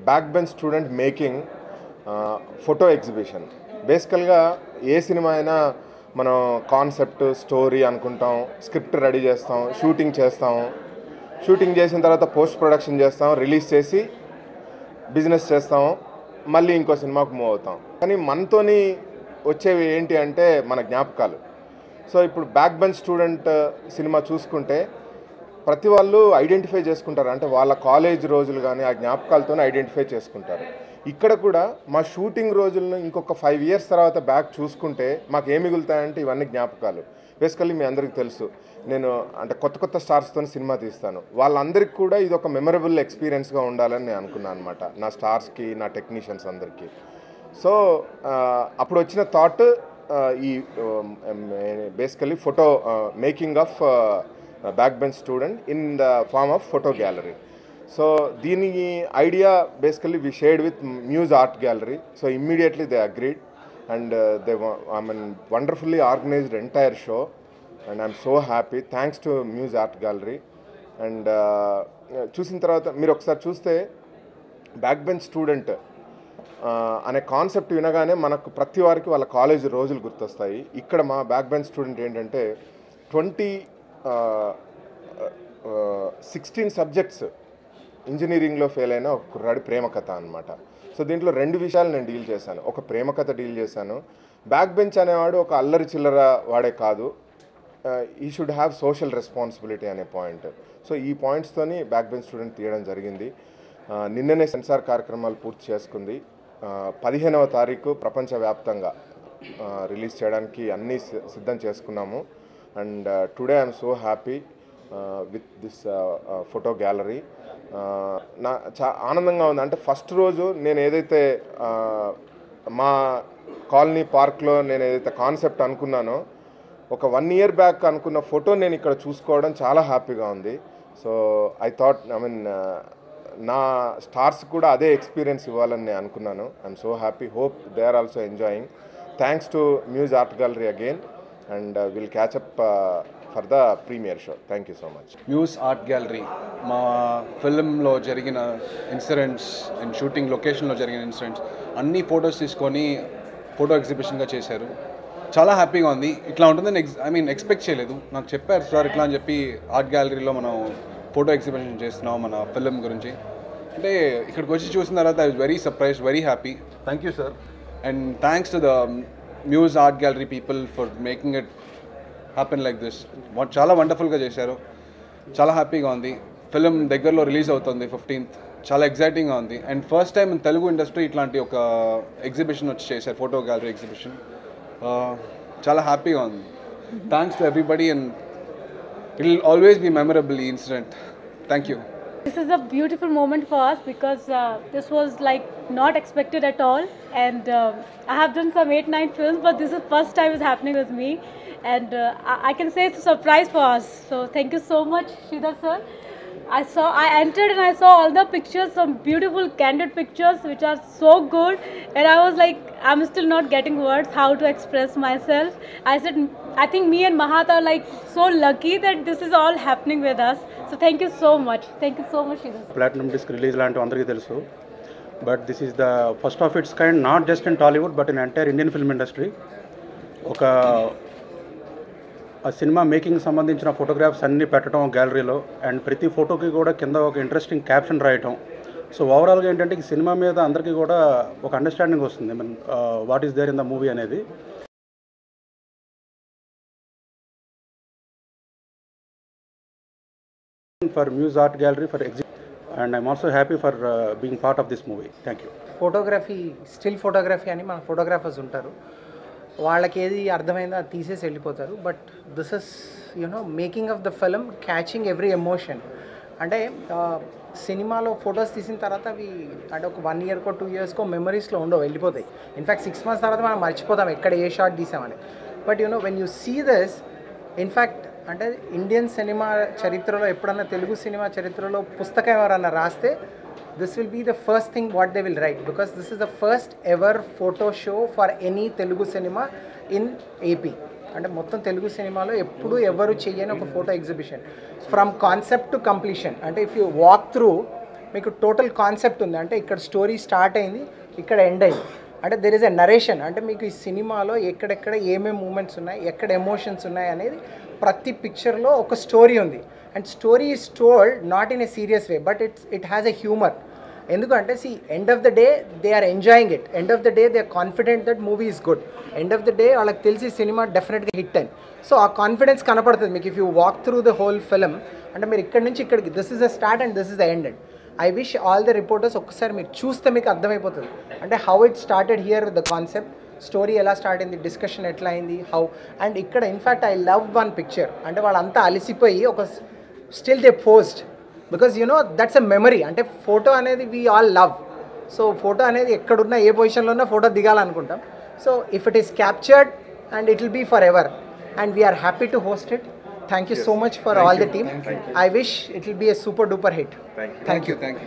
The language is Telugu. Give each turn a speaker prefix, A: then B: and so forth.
A: Back bench student making photo exhibition. బేసికల్గా ఏ సినిమా అయినా మనం కాన్సెప్ట్ స్టోరీ అనుకుంటాం, స్క్రిప్ట్ రెడీ చేస్తాం, షూటింగ్ చేస్తాం, షూటింగ్ చేసిన తర్వాత పోస్ట్ ప్రొడక్షన్ చేస్తాం, రిలీజ్ చేసి బిజినెస్ చేస్తాం, మళ్ళీ ఇంకో సినిమాకు మూవ్ అవుతాం. కానీ మనతోని వచ్చేవి ఏంటి అంటే మన జ్ఞాపకాలు. సో ఇప్పుడు బ్యాక్ బెంచ్ స్టూడెంట్ సినిమా చూసుకుంటే ప్రతి వాళ్ళు ఐడెంటిఫై చేసుకుంటారు, అంటే వాళ్ళ కాలేజ్ రోజులు కానీ ఆ జ్ఞాపకాలతోనే ఐడెంటిఫై చేసుకుంటారు. ఇక్కడ కూడా మా షూటింగ్ రోజులను ఇంకొక 5 years తర్వాత బ్యాక్ చూసుకుంటే మాకు ఏం మిగులుతాయంటే ఇవన్నీ జ్ఞాపకాలు. బేసికల్లీ మీ అందరికీ తెలుసు, నేను అంటే కొత్త స్టార్స్తో సినిమా తీస్తాను. వాళ్ళందరికీ కూడా ఇది ఒక మెమరబుల్ ఎక్స్పీరియన్స్గా ఉండాలని నేను అనుకున్నాను అనమాట, నా స్టార్స్కి, నా టెక్నీషియన్స్ అందరికీ. సో అప్పుడు వచ్చిన థాట్ ఈ basically photo making of back bench student in the form of photo gallery. So దీని idea basically we shared with Muse art gallery. So immediately they agreed and they I mean wonderfully organized entire show and I'm so happy, thanks to Muse Art Gallery. And చూసిన తర్వాత మీరు ఒకసారి చూస్తే బ్యాక్ బెంచ్ స్టూడెంట్ అనే కాన్సెప్ట్ వినగానే మనకు ప్రతి వారికి వాళ్ళ కాలేజ్ రోజులు గుర్తొస్తాయి. ఇక్కడ మా బ్యాక్ బెంచ్ స్టూడెంట్ ఏంటంటే 16 సబ్జెక్ట్స్ ఇంజనీరింగ్లో ఫెయిల్ అయిన ఒక కుర్రాడి ప్రేమ కథ అనమాట. సో దీంట్లో 2 విషయాలు నేను డీల్ చేశాను. ఒక ప్రేమ కథ డీల్ చేశాను. బ్యాక్ బెంచ్ అనేవాడు ఒక అల్లరి చిల్లర వాడే కాదు, ఈ షుడ్ హ్యావ్ సోషల్ రెస్పాన్సిబిలిటీ అనే పాయింట్. సో ఈ పాయింట్స్తోని బ్యాక్ బెంచ్ స్టూడెంట్ తీయడం జరిగింది. నిన్ననే సెన్సార్ కార్యక్రమాలు పూర్తి చేసుకుంది. 15వ తారీఖు ప్రపంచవ్యాప్తంగా రిలీజ్ చేయడానికి అన్నీ సిద్ధం చేసుకున్నాము. And today I'm so happy with this photo gallery. ఆనందంగా ఉంది. అంటే ఫస్ట్ రోజు నేను ఏదైతే మా కాలనీ పార్క్లో నేను ఏదైతే కాన్సెప్ట్ అనుకున్నానో, ఒక 1 year బ్యాక్ అనుకున్న ఫోటో నేను ఇక్కడ చూసుకోవడం చాలా హ్యాపీగా ఉంది. సో ఐ థాట్ నా స్టార్స్ కూడా అదే ఎక్స్పీరియన్స్ ఇవ్వాలని నేను అనుకున్నాను. I'm so happy, hope they are also enjoying. Thanks to muse art gallery again and will catch up for the premiere show. Thank you so much.
B: Muse art gallery మా ఫిల్మ్లో జరిగిన ఇన్సిడెంట్స్ అండ్ షూటింగ్ లొకేషన్లో జరిగిన ఇన్సిడెంట్స్ అన్ని ఫొటోస్ తీసుకొని ఫోటో ఎగ్జిబిషన్గా చేశారు. చాలా హ్యాపీగా ఉంది. ఇట్లా ఉంటుందని ఎక్స్పెక్ట్ చేయలేదు. నాకు చెప్పారు సార్ ఇట్లా అని చెప్పి ఆర్ట్ గ్యాలరీలో మనం ఫోటో ఎగ్జిబిషన్ చేస్తున్నాం మన ఫిల్మ్ గురించి. అంటే ఇక్కడికి వచ్చి చూసిన తర్వాత I was very surprise, very happy. Thank you sir. And thanks to the muse art gallery people for making it happen like this. చాలా వండర్ఫుల్గా చేశారు. చాలా హ్యాపీగా ఉంది. ఫిలిం దగ్గరలో రిలీజ్ అవుతుంది 15th. చాలా ఎగ్జైటింగ్గా ఉంది. And first time in Telugu industry ఇట్లాంటి ఒక ఎగ్జిబిషన్ వచ్చి చేశారు, ఫోటో గ్యాలరీ ఎగ్జిబిషన్. చాలా హ్యాపీగా ఉంది. Thanks to everybody and it will always be memorable ఈ incident. Thank you.
C: This is a beautiful moment for us because this was like not expected at all, and I have done some 8-9 films, but this is first time it's happening with me, and I can say it's a surprise for us. So thank you so much, Sridhar sir. I entered and I saw all the pictures, some beautiful candid pictures which are so good, and I was like, I'm still not getting words how to express myself. I said, I think me and Mahat are like so lucky that this is all happening with us. So thank you so much. Thank you so much, Sridhar.
D: Platinum disc release లాంటి అందరికీ తెలుసు, but this is the first of it's kind, not just in Tollywood but in entire Indian film industry. ఒక ఆ సినిమా మేకింగ్ సంబంధించిన ఫోటోగ్రాఫ్స్ అన్నీ పెట్టడం గ్యాలరీలో, అండ్ ప్రతి ఫోటోకి కూడా కింద ఒక ఇంట్రెస్టింగ్ క్యాప్షన్ రాయటం. సో ఓవరాల్గా ఏంటంటే ఈ సినిమా మీద అందరికీ కూడా ఒక అండర్స్టాండింగ్ వస్తుంది, I mean what is there in the movie అనేది. For Muse art gallery for and I'm also happy for being part of this movie. Thank you.
E: Photography, still photography అని మన ఫోటోగ్రాఫర్స్ ఉంటారు, వాళ్ళకి ఏది అర్థమైందో అది తీసేసి వెళ్ళిపోతారు. But this is making of the film, catching every emotion. అంటే సినిమాలో ఫొటోస్ తీసిన తర్వాత అవి అంటే ఒక 1 yearకో 2 yearsకో మెమరీస్లో ఉండవు, వెళ్ళిపోతాయి. ఇన్ఫ్యాక్ట్ 6 months తర్వాత మనం మర్చిపోతాం ఎక్కడ ఏ షాట్ తీసామని. But when you see this, in fact అంటే ఇండియన్ సినిమా చరిత్రలో ఎప్పుడన్నా తెలుగు సినిమా చరిత్రలో పుస్తకం ఎవరన్నా రాస్తే this will be the first thing what they will write, because this is the first ever photo show for any Telugu cinema in AP. అంటే మొత్తం తెలుగు సినిమాలో ఎప్పుడు ఎవరు చేయని ఒక photo exhibition from concept to completion. అంటే ఇఫ్ యూ వాక్ త్రూ మీకు టోటల్ కాన్సెప్ట్ ఉంది. అంటే ఇక్కడ స్టోరీ స్టార్ట్ అయింది, ఇక్కడ ఎండ్ అయింది. అంటే దెర్ ఇస్ ఎ నరేషన్. అంటే మీకు ఈ సినిమాలో ఎక్కడెక్కడ ఏమేమి మూమెంట్స్ ఉన్నాయి, ఎక్కడ ఎమోషన్స్ ఉన్నాయి అనేది ప్రతి పిక్చర్లో ఒక స్టోరీ ఉంది. And story is told not in a serious way, but it has a humour. ఎందుకంటే end of the day they are enjoying it, end of the day they are confident that movie is good, end of the day వాళ్ళకి తెలిసి సినిమా డెఫినెట్గా హిట్ అని. సో ఆ కాన్ఫిడెన్స్ కనపడుతుంది మీకు if you walk through the whole film. అంటే మీరు ఇక్కడ నుంచి ఇక్కడికి this is the start and this is the end. I wish all the reporters ఒక్కసారి మీరు చూస్తే మీకు అర్థమైపోతుంది అంటే how it started here with the concept, story ఎలా స్టార్ట్ అయింది, డిస్కషన్ ఎట్లా అయింది, హౌ. అండ్ ఇక్కడ in fact I love one picture. అంటే వాళ్ళంతా అలసిపోయి ఒక still they post because that's a memory. అంటే ఫోటో అనేది we all love. So photo అనేది ఎక్కడున్నా ఏ పొజిషన్లో ఉన్నా ఫోటో దిగాలనుకుంటాం. So if it is captured and it will be for ever and we are happy to host it. Thank you so much for all the team. I wish it will be a super duper hit. Thank you.
F: Thank you.